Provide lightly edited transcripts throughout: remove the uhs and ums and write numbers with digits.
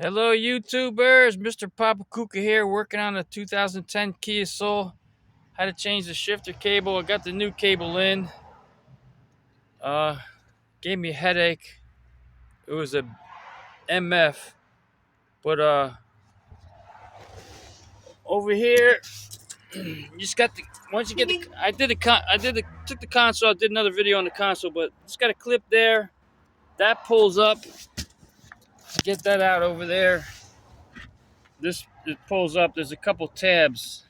Hello, YouTubers. Mr. Papa Kuka here, working on a 2010 Kia Soul. Had to change the shifter cable. I got the new cable in. Uh, Gave me a headache. It was a MF, but over here, you just got the once you get the. Took the console. I did another video on the console, but just got a clip there. That pulls up. Get that out over there. This it pulls up. There's a couple tabs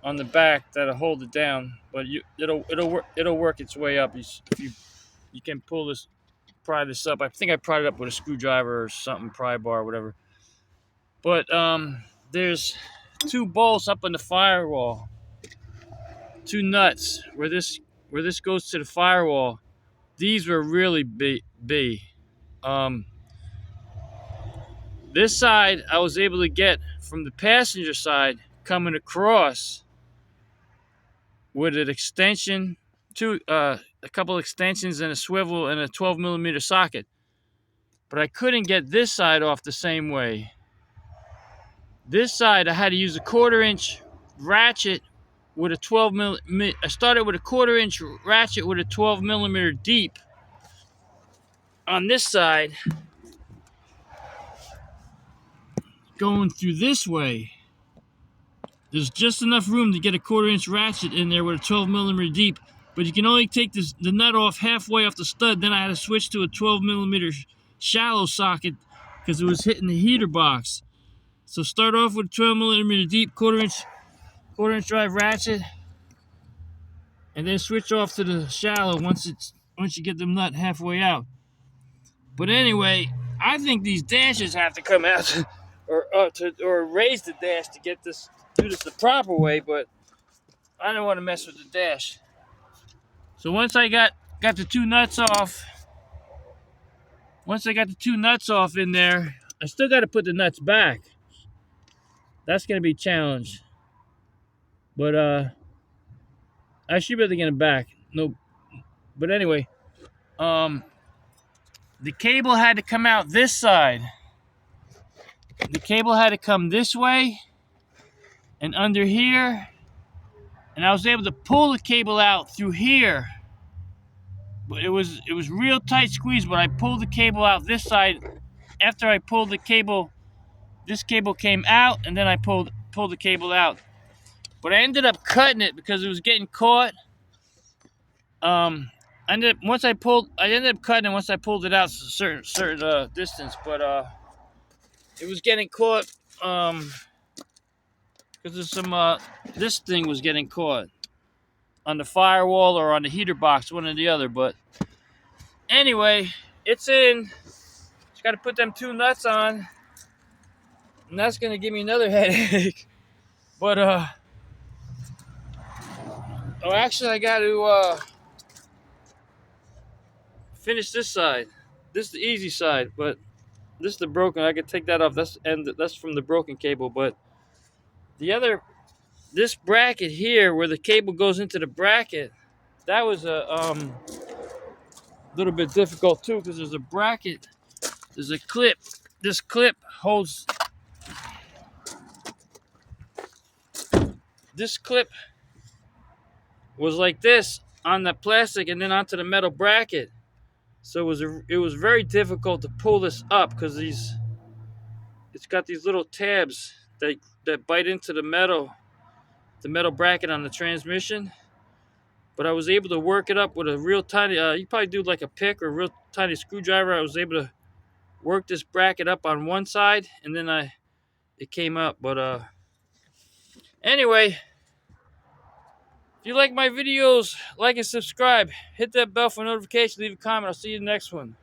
on the back that'll hold it down, but it'll work its way up. If you can pull this, pry this up. I think I pried it up with a screwdriver or something, pry bar or whatever. But there's two bolts up on the firewall, two nuts where this goes to the firewall. These were really big. Um, this side I was able to get from the passenger side coming across with an extension, a couple extensions and a swivel and a 12mm socket. But I couldn't get this side off the same way. This side I had to use a 1/4-inch ratchet with a 12mm. I started with a 1/4-inch ratchet with a 12mm deep on this side, going through this way. There's just enough room to get a 1/4-inch ratchet in there with a 12mm deep, but you can only take the nut off halfway off the stud. Then I had to switch to a 12mm shallow socket because it was hitting the heater box. So start off with a 12mm deep 1/4-inch drive ratchet, and then switch off to the shallow once you get the nut halfway out. But anyway, I think these dashes have to come out or raise the dash to do this the proper way, but I don't want to mess with the dash. So once I got the two nuts off, in there, I still got to put the nuts back. That's going to be a challenge. But I should be able to get them back. No, but anyway, the cable had to come out this side. The cable had to come this way and under here, and I was able to pull the cable out through here. But it was real tight squeeze. But I pulled the cable out this side. After I pulled the cable, this cable came out, and then I pulled the cable out. But I ended up cutting it because it was getting caught. I ended up cutting it once I pulled it out a certain distance. But it was getting caught because of some this thing was getting caught on the firewall or on the heater box, one or the other. But anyway, it's in. Just got to put them two nuts on, and that's gonna give me another headache. But actually, I got to finish this side. This is the easy side, but this is the broken. I could take that off. That's from the broken cable. But this bracket here, where the cable goes into the bracket, that was a little bit difficult too, because there's a bracket. There's a clip. This clip holds. This clip was like this on the plastic and then onto the metal bracket. So it was very difficult to pull this up because it's got these little tabs that bite into the metal bracket on the transmission. But I was able to work it up with a real tiny, you probably do like a pick or a real tiny screwdriver. I was able to work this bracket up on one side, and then it came up. But anyway, if you like my videos, like and subscribe. Hit that bell for notification. Leave a comment. I'll see you in the next one.